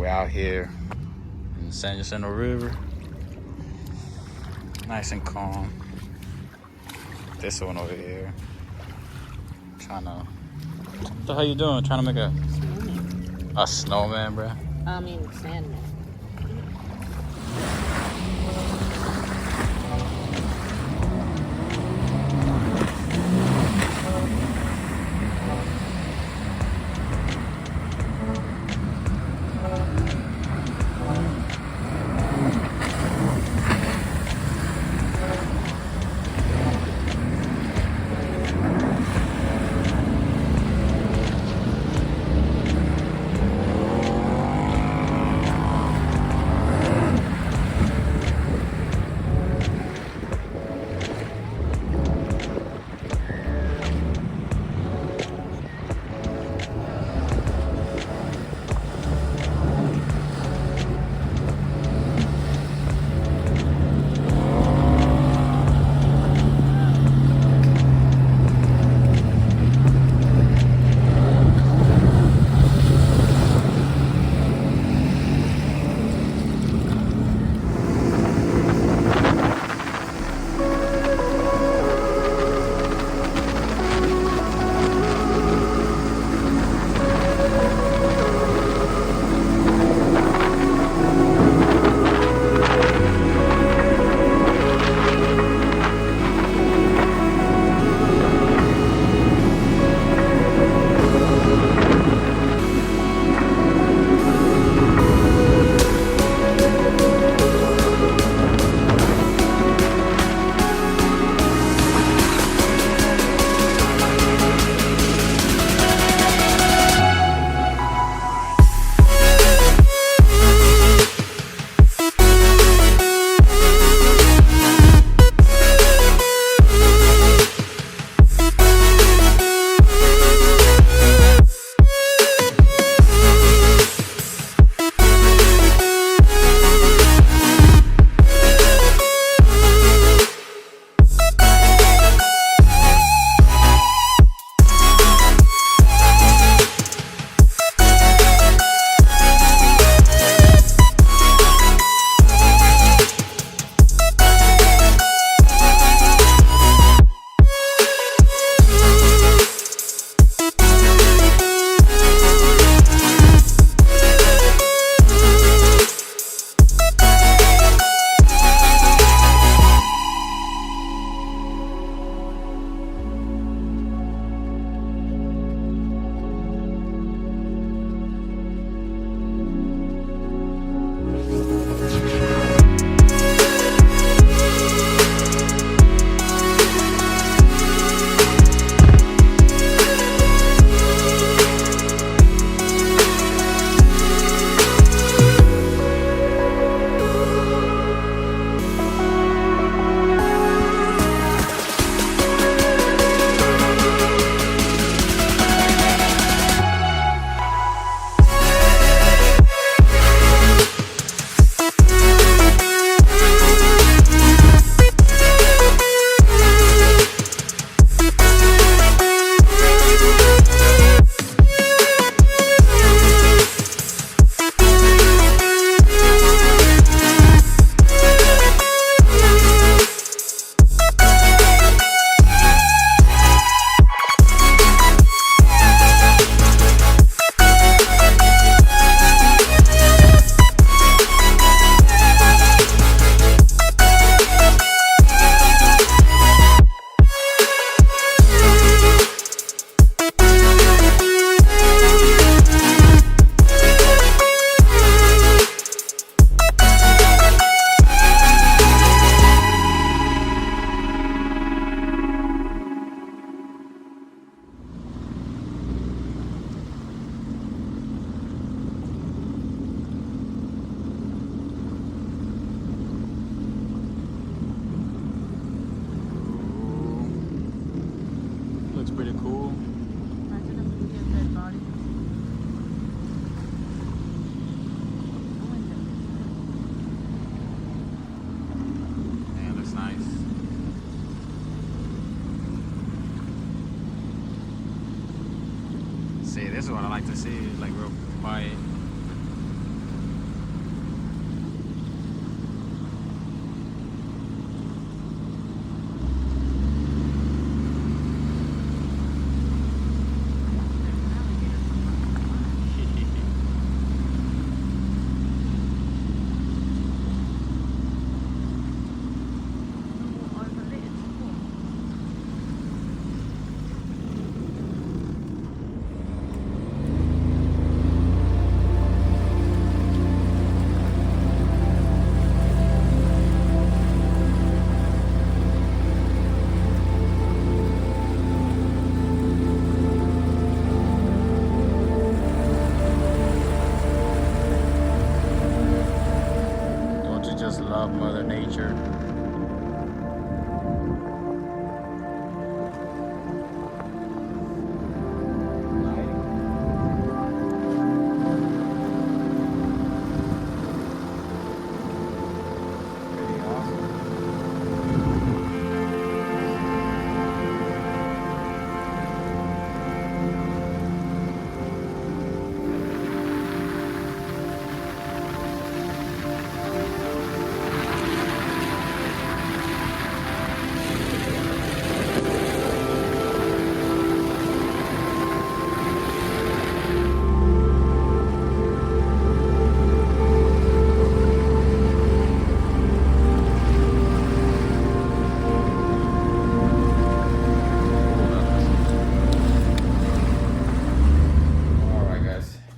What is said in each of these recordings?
We're out here in the San Jacinto River. Nice and calm. This one over here. Trying to... What the hell you doing? Trying to make a snowman, bro? I mean, sandman. See, this is what I like to see, like real quiet. adventure.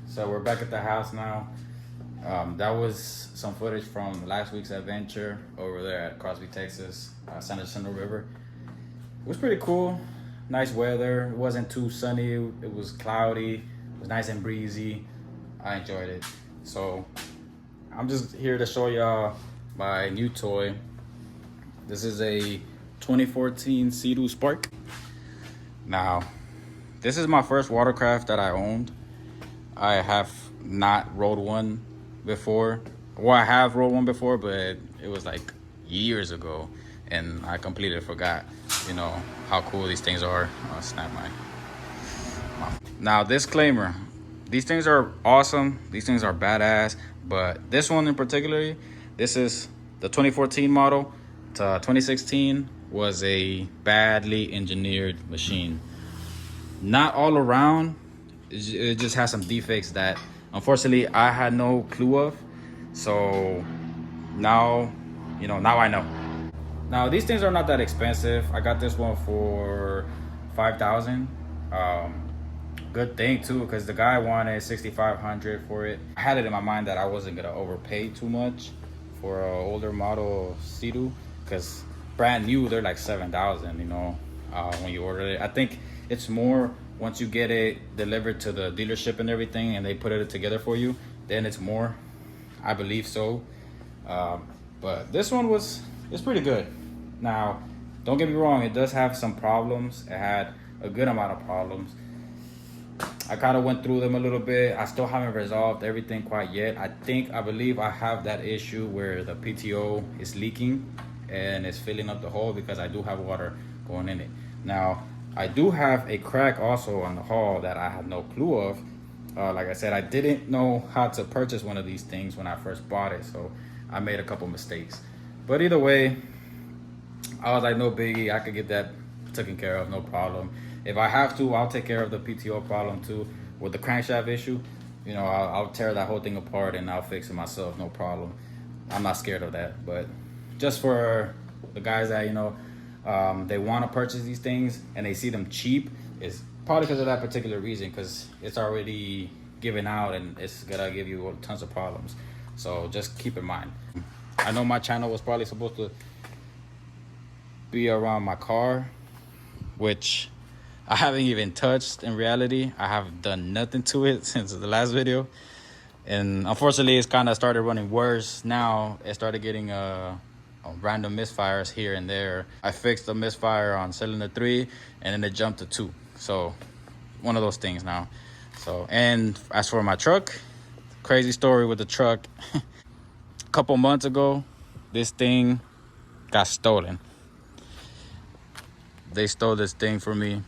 So we're back at the house now. That was some footage from last week's adventure over there at Crosby, Texas, San Jacinto River. It was pretty cool. Nice weather. It wasn't too sunny. It was cloudy. It was nice and breezy. I enjoyed it. So I'm just here to show y'all my new toy. This is a 2014 Seadoo Spark. Now, this is my first watercraft that I owned. I have not rode one before. Well, I have rode one before, but it was like years ago, and I completely forgot, you know, how cool these things are. I'll snap my. Now, disclaimer: these things are awesome. These things are badass, but this one in particular, this is the 2014 model to 2016 was a badly engineered machine. Not all around. It just has some defects that unfortunately I had no clue of. So now, you know, now I know. Now these things are not that expensive. I got this one for $5,000. Good thing too, because the guy wanted $6,500 for it. I had it in my mind that I wasn't gonna overpay too much for an older model Seadoo, because brand new they're like $7,000. You know, when you order it, I think it's more once you get it delivered to the dealership and everything, and they put it together for you, then it's more. I believe so. But this one it's pretty good. Now, don't get me wrong, it does have some problems. It had a good amount of problems. I kind of went through them a little bit. I still haven't resolved everything quite yet. I believe I have that issue where the PTO is leaking and it's filling up the hole because I do have water going in it. Now, I do have a crack also on the hull that I had no clue of. Like I said, I didn't know how to purchase one of these things when I first bought it, so I made a couple mistakes. But either way, I was like, no biggie, I could get that taken care of, no problem. If I have to, I'll take care of the PTO problem too. With the crankshaft issue, you know, I'll tear that whole thing apart and I'll fix it myself, no problem. I'm not scared of that. But just for the guys that, you know, they want to purchase these things and they see them cheap, is probably because of that particular reason, because it's already given out and it's gonna give you tons of problems. So just keep in mind. I know my channel was probably supposed to be around my car, which I haven't even touched. In reality, I have done nothing to it since the last video, and unfortunately it's kind of started running worse now. It started getting random misfires here and there. I fixed the misfire on cylinder 3 and then it jumped to 2. So one of those things now. So, and as for my truck, crazy story with the truck. A couple months ago, this thing got stolen. They stole this thing from me.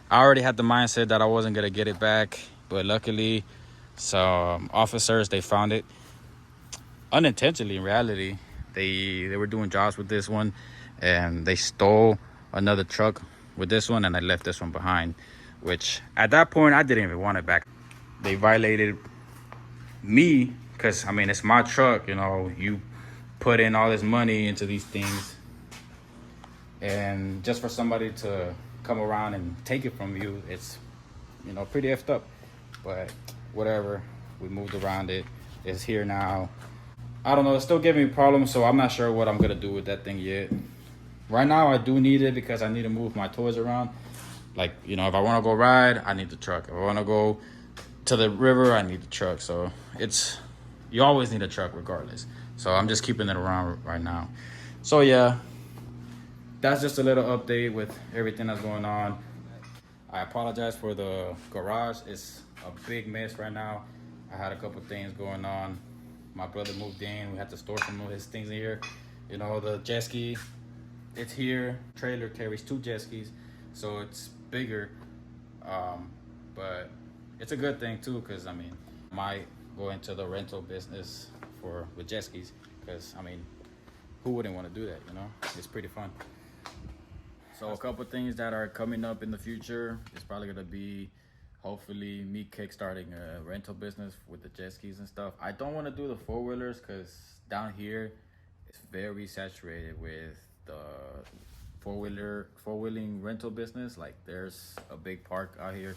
I already had the mindset that I wasn't gonna get it back, but luckily some officers, they found it unintentionally. In reality, they were doing jobs with this one and they stole another truck with this one, and I left this one behind, which at that point I didn't even want it back. They violated me because, I mean, it's my truck, you know, you put in all this money into these things, and just for somebody to come around and take it from you, it's, you know, pretty effed up. But whatever, we moved around it. It's here now. I don't know, it's still giving me problems, so I'm not sure what I'm gonna do with that thing yet. Right now I do need it because I need to move my toys around. Like, you know, if I want to go ride, I need the truck. If I want to go to the river, I need the truck. So it's, you always need a truck regardless. So I'm just keeping it around right now. So yeah, that's just a little update with everything that's going on. I apologize for the garage. It's a big mess right now. I had a couple things going on. My brother moved in. We had to store some of his things in here. You know, the jet ski, it's here. Trailer carries 2 jet skis, so it's bigger. Um, but it's a good thing too, cause I mean, I might go into the rental business for with jet skis, cause I mean, who wouldn't want to do that? You know, it's pretty fun. So a couple things that are coming up in the future is probably gonna be, hopefully, me kickstarting a rental business with the jet skis and stuff. I don't want to do the 4-wheelers because down here it's very saturated with the four-wheeling rental business. Like there's a big park out here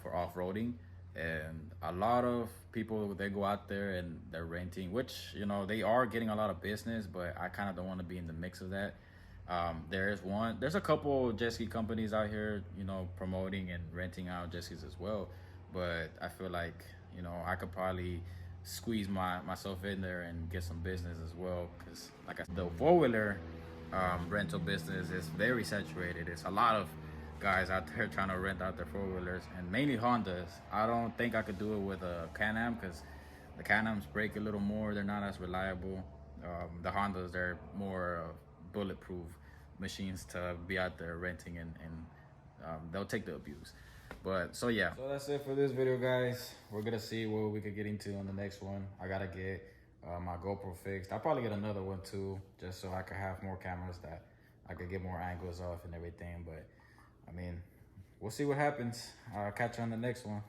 for off-roading, and a lot of people, they go out there and they're renting, which, you know, they are getting a lot of business, but I kind of don't want to be in the mix of that. There's a couple jet ski companies out here, you know, promoting and renting out jet skis as well. But I feel like, you know, I could probably squeeze myself in there and get some business as well. Because, like I said, the 4-wheeler rental business is very saturated. It's a lot of guys out there trying to rent out their 4-wheelers, and mainly Hondas. I don't think I could do it with a Can-Am because the Can-Ams break a little more. They're not as reliable. The Hondas, they're more bulletproof machines to be out there renting, and they'll take the abuse. But so yeah, so that's it for this video, guys. We're gonna see what we could get into on the next one. I gotta get my GoPro fixed. I'll probably get another one too, just so I could have more cameras that I could get more angles off and everything. But I mean, we'll see what happens. I'll catch you on the next one.